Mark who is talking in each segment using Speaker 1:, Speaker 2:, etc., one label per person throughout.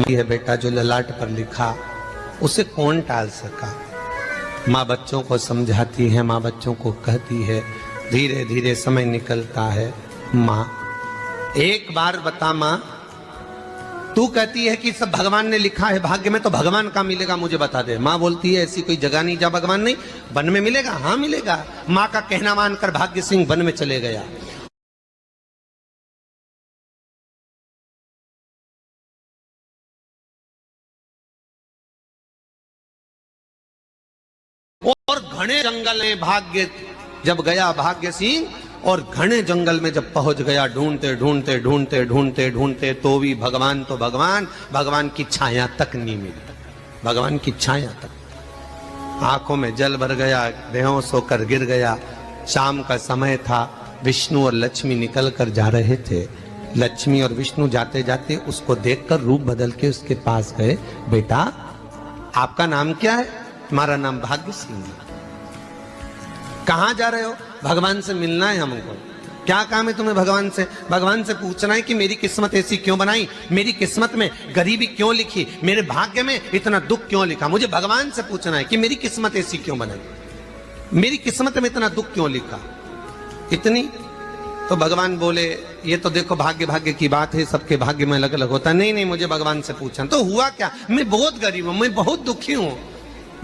Speaker 1: है बेटा, जो ललाट पर लिखा उसे कौन टाल सका। माँ बच्चों को समझाती है, माँ बच्चों को कहती है, धीरे धीरे समय निकलता है। माँ एक बार बता माँ, तू कहती है कि सब भगवान ने लिखा है भाग्य में, तो भगवान कहाँ मिलेगा मुझे बता दे। माँ बोलती है ऐसी कोई जगह नहीं जहाँ भगवान नहीं। वन में मिलेगा? हाँ मिलेगा। माँ का कहना मानकर भाग्य सिंह वन में चले गया। और घने जंगल में भाग्य जब गया भाग्य सिंह, और घने जंगल में जब पहुंच गया, ढूंढते ढूंढते ढूंढते ढूंढते ढूंढते तो भी भगवान तो भगवान की छाया तक नहीं मिली। भगवान की छाया तक। आंखों में जल भर गया, बेहोश होकर गिर गया। शाम का समय था, विष्णु और लक्ष्मी निकल कर जा रहे थे। लक्ष्मी और विष्णु जाते जाते उसको देखकर रूप बदल के उसके पास गए। बेटा आपका नाम क्या है? हमारा नाम भाग्य सिंह है। कहां जा रहे हो? भगवान से मिलना है हमको। क्या काम है तुम्हें भगवान से? भगवान से पूछना है कि मेरी किस्मत ऐसी क्यों बनाई, मेरी किस्मत में गरीबी क्यों लिखी, मेरे भाग्य में इतना दुख क्यों लिखा। मुझे भगवान से पूछना है कि मेरी किस्मत ऐसी क्यों बनाई, मेरी किस्मत में इतना दुख क्यों लिखा। इतनी तो भगवान बोले ये तो देखो भाग्य भाग्य की बात है, सबके भाग्य में अलग अलग होता है। नहीं नहीं, मुझे भगवान से पूछना। तो हुआ क्या? मैं बहुत गरीब हूं, मैं बहुत दुखी हूं।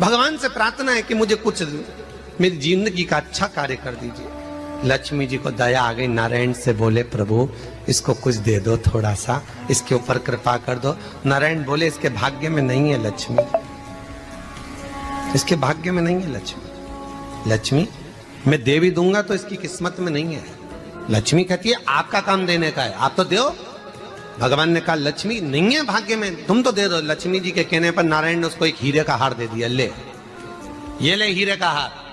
Speaker 1: भगवान से प्रार्थना है कि मुझे कुछ मेरी जिंदगी का अच्छा कार्य कर दीजिए। लक्ष्मी जी को दया आ गई, नारायण से बोले प्रभु इसको कुछ दे दो, थोड़ा सा इसके ऊपर कृपा कर दो। नारायण बोले इसके भाग्य में नहीं है लक्ष्मी, इसके भाग्य में नहीं है लक्ष्मी। लक्ष्मी मैं दे भी दूंगा तो इसकी किस्मत में नहीं है। लक्ष्मी कहती है आपका काम देने का है, आप तो दो। भगवान ने कहा लक्ष्मी नहीं है भाग्य में, तुम तो दे दो। लक्ष्मी जी के कहने पर नारायण ने उसको एक हीरे का हार दे दिया। ले ये ले हीरे का हार।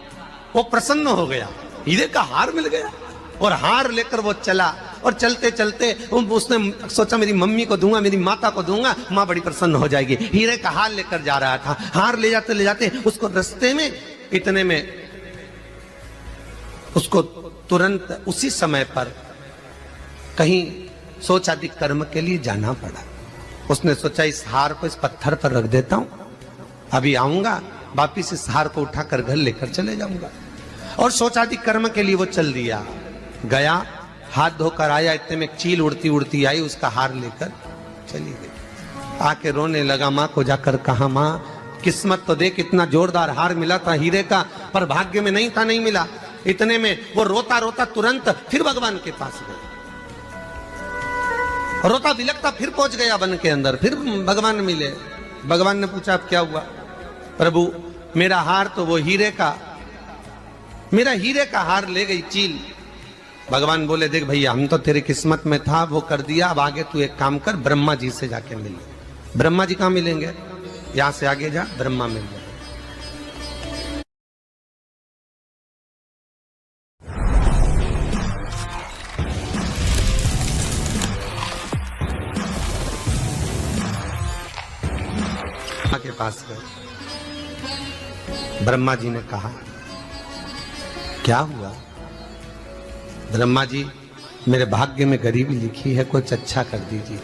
Speaker 1: वो प्रसन्न हो गया, हीरे का हार मिल गया। और हार लेकर वो चला, और चलते चलते उसने सोचा मेरी मम्मी को दूंगा, मेरी माता को दूंगा, माँ बड़ी प्रसन्न हो जाएगी। हीरे का हार लेकर जा रहा था। हार ले जाते उसको रास्ते में इतने में उसको तुरंत उसी समय पर कहीं सोचाधिक कर्म के लिए जाना पड़ा। उसने सोचा इस हार को इस पत्थर पर रख देता हूं, अभी आऊंगा वापिस इस हार को उठाकर घर लेकर चले जाऊंगा। और सोचाधिक कर्म के लिए वो चल दिया। गया, हाथ धोकर आया, इतने में चील उड़ती उड़ती आई, उसका हार लेकर चली गई। आके रोने लगा। माँ को जाकर कहा माँ किस्मत तो देख, इतना जोरदार हार मिला था हीरे का, पर भाग्य में नहीं था, नहीं मिला। इतने में वो रोता रोता तुरंत फिर भगवान के पास गया। रोता बिलखता फिर पहुंच गया वन के अंदर, फिर भगवान मिले। भगवान ने पूछा अब क्या हुआ? प्रभु मेरा हार तो वो हीरे का, मेरा हीरे का हार ले गई चील। भगवान बोले देख भैया हम तो तेरी किस्मत में था, वो कर दिया, अब आगे तू एक काम कर, ब्रह्मा जी से जाके मिल। ब्रह्मा जी कहां मिलेंगे? यहां से आगे जा, ब्रह्मा मिल जाए। के पास गए। ब्रह्मा जी ने कहा क्या हुआ? ब्रह्मा जी मेरे भाग्य में गरीबी लिखी है, कुछ अच्छा कर दीजिए।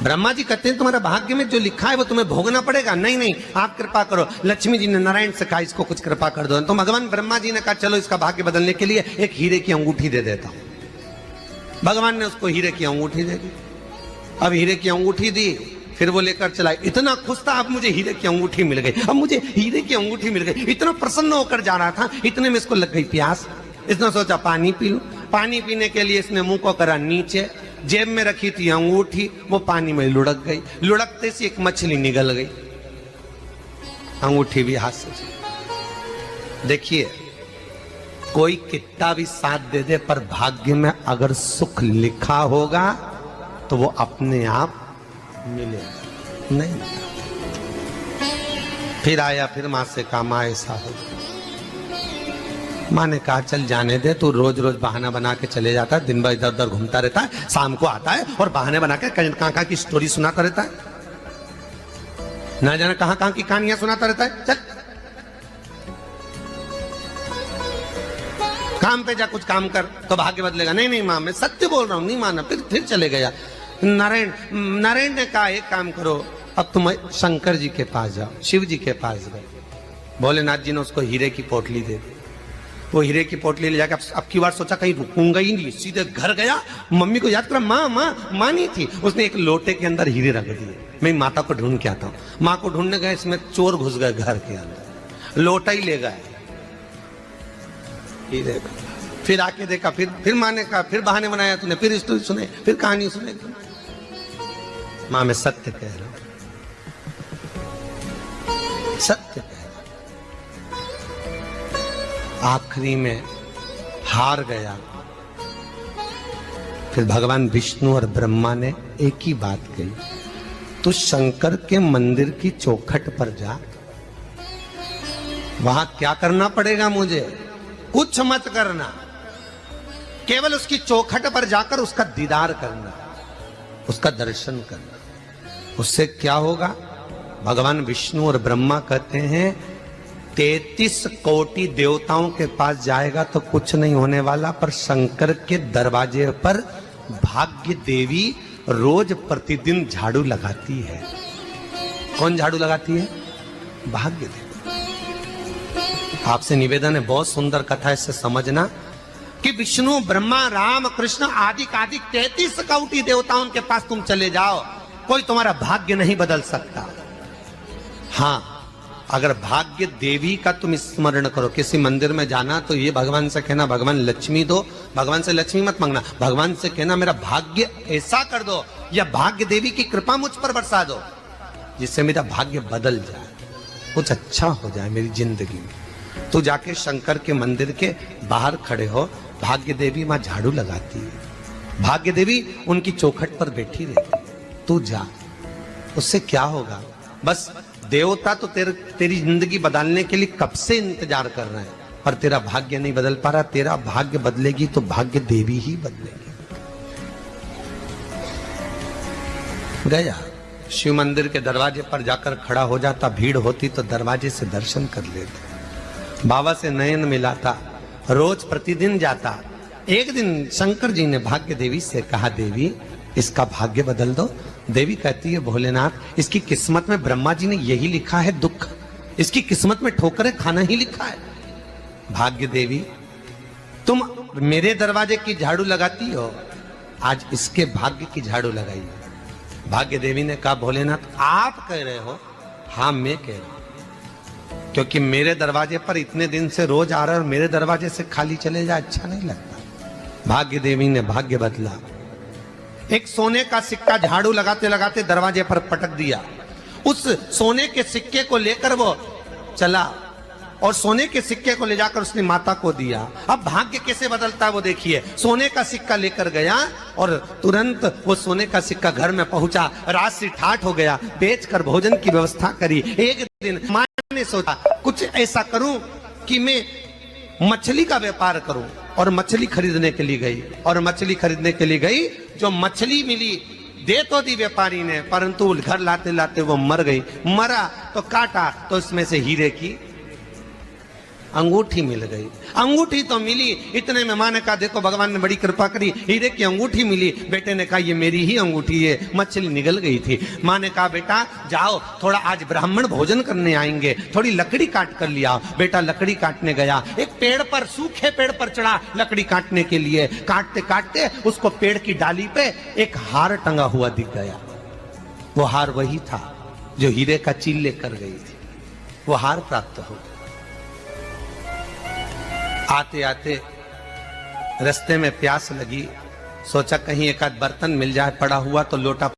Speaker 1: ब्रह्मा जी कहते हैं तुम्हारे भाग्य में जो लिखा है वो तुम्हें भोगना पड़ेगा। नहीं नहीं आप कृपा करो। लक्ष्मी जी ने नारायण से कहा इसको कुछ कृपा कर दो। तो भगवान ब्रह्मा जी ने कहा चलो इसका भाग्य बदलने के लिए एक हीरे की अंगूठी दे देता हूं। भगवान ने उसको हीरे की अंगूठी दे दी। अब हीरे की अंगूठी दी, फिर वो लेकर चला। इतना खुश था, अब मुझे हीरे की अंगूठी मिल गई, अब मुझे हीरे की अंगूठी मिल गई। इतना प्रसन्न होकर जा रहा था, इतने में इसको लग गई प्यास। इसने सोचा पानी पी लूं। पानी पीने के लिए इसने मुंह को करा नीचे, जेब में रखी थी अंगूठी, वो पानी में लुढ़क गई। लुढ़कते से एक मछली निगल गई, अंगूठी भी हाथ से। देखिए कोई कितना भी साथ दे दे, पर भाग्य में अगर सुख लिखा होगा तो वो अपने आप मिलेगा, नहीं मिला। फिर आया, फिर मां से कहा मां ऐसा हो। मां ने कहा चल जाने दे, तू रोज रोज बहाना बना के चले जाता है, दिन भर इधर उधर घूमता रहता है, शाम को आता है और बहाने बना के कहां की स्टोरी सुनाता रहता है, ना जाने कहां की कहानियां सुनाता रहता है। चल काम पे जा, कुछ काम कर तो भाग्य बदलेगा। नहीं नहीं मां मैं सत्य बोल रहा हूं, नहीं माना। फिर चले गया। नारायण नारायण ने कहा एक काम करो, अब तुम शंकर जी के पास जाओ। शिव जी के पास गए। भोलेनाथ जी ने उसको हीरे की पोटली दे दी। वो हीरे की पोटली ले जाकर अब की बार सोचा कहीं रुकूंगा ही नहीं, सीधे घर गया, मम्मी को याद करा, माँ माँ माँ नहीं थी, उसने एक लोटे के अंदर हीरे रख दिए। मैं माता को ढूंढ के आता हूँ। माँ को ढूंढने गए, इसमें चोर घुस गए घर के अंदर, लोटा ही ले गए हीरे। फिर आके देखा, फिर माँ ने कहा, फिर बहाने बनाया तूने, फिर स्टोरी सुने, फिर कहानी सुने। माँ मैं सत्य कह रहा हूं, सत्य कह रहा हूं। आखिरी में हार गया। फिर भगवान विष्णु और ब्रह्मा ने एक ही बात कही, तू शंकर के मंदिर की चौखट पर जा। वहां क्या करना पड़ेगा मुझे? कुछ मत करना, केवल उसकी चौखट पर जाकर उसका दीदार करना, उसका दर्शन करना। उससे क्या होगा? भगवान विष्णु और ब्रह्मा कहते हैं 33 कोटि देवताओं के पास जाएगा तो कुछ नहीं होने वाला, पर शंकर के दरवाजे पर भाग्य देवी रोज प्रतिदिन झाड़ू लगाती है। कौन झाड़ू लगाती है? भाग्य देवी। आपसे निवेदन है, बहुत सुंदर कथा, इससे समझना कि विष्णु ब्रह्मा राम कृष्ण आदि 33 कोटि देवताओं के पास तुम चले जाओ, कोई तुम्हारा भाग्य नहीं बदल सकता। हाँ, अगर भाग्य देवी का तुम स्मरण करो, किसी मंदिर में जाना तो ये भगवान से कहना भगवान लक्ष्मी दो, भगवान से लक्ष्मी मत मांगना, भगवान से कहना मेरा भाग्य ऐसा कर दो, या भाग्य देवी की कृपा मुझ पर बरसा दो जिससे मेरा भाग्य बदल जाए, कुछ अच्छा हो जाए मेरी जिंदगी में। तो जाके शंकर के मंदिर के बाहर खड़े हो, भाग्य देवी मां झाड़ू लगाती है, भाग्य देवी उनकी चौखट पर बैठी रहती। तू जा, उससे क्या होगा? बस देवता तो तेरी जिंदगी बदलने के लिए कब से इंतजार कर रहे हैं, पर तेरा भाग्य नहीं बदल पा रहा। तेरा भाग्य बदलेगी तो भाग्य देवी ही बदलेगी। गया, शिव मंदिर के दरवाजे पर जाकर खड़ा हो जाता, भीड़ होती तो दरवाजे से दर्शन कर लेता, बाबा से नयन मिलाता, रोज प्रतिदिन जाता। एक दिन शंकर जी ने भाग्य देवी से कहा, देवी इसका भाग्य बदल दो। देवी कहती है, भोलेनाथ इसकी किस्मत में ब्रह्मा जी ने यही लिखा है दुख, इसकी किस्मत में ठोकरें खाना ही लिखा है। भाग्य देवी तुम मेरे दरवाजे की झाड़ू लगाती हो, आज इसके भाग्य की झाड़ू लगाई। भाग्य देवी ने कहा, भोलेनाथ आप कह रहे हो? हाँ मैं कह रहा हूं, क्योंकि मेरे दरवाजे पर इतने दिन से रोज आ रहा है और मेरे दरवाजे से खाली चले जाए अच्छा नहीं लगता। भाग्य देवी ने भाग्य बदला। एक सोने का सिक्का झाड़ू लगाते लगाते दरवाजे पर पटक दिया। उस सोने के सिक्के को लेकर वो चला और सोने के सिक्के को ले जाकर उसने माता को दिया। अब भाग्य कैसे बदलता है वो देखिए। सोने का सिक्का लेकर गया और तुरंत वो सोने का सिक्का घर में पहुंचा। रात से ठाठ हो गया, बेचकर भोजन की व्यवस्था करी। एक दिन मां ने सोचा कुछ ऐसा करूं कि मैं मछली का व्यापार करूं, और मछली खरीदने के लिए गई। और मछली खरीदने के लिए गई, जो मछली मिली दे तो दी व्यापारी ने, परंतु घर लाते लाते वो मर गई। मरा तो काटा तो इसमें से हीरे की अंगूठी मिल गई। अंगूठी तो मिली, इतने में मां ने कहा देखो भगवान ने बड़ी कृपा करी, हीरे की अंगूठी मिली। बेटे ने कहा ये मेरी ही अंगूठी है। मछली निगल गई थी। मां ने कहा बेटा जाओ, थोड़ा आज ब्राह्मण भोजन करने आएंगे, थोड़ी लकड़ी काट कर लिया। बेटा लकड़ी काटने गया, एक पेड़ पर, सूखे पेड़ पर चढ़ा लकड़ी काटने के लिए। काटते काटते उसको पेड़ की डाली पे एक हार टंगा हुआ दिख गया। वो हार वही था जो हीरे का चील लेकर गई थी। वो हार प्राप्त हो गया। आते आते रास्ते में प्यास लगी, सोचा कहीं एक आध बर्तन मिल जाए, पड़ा हुआ तो लोटा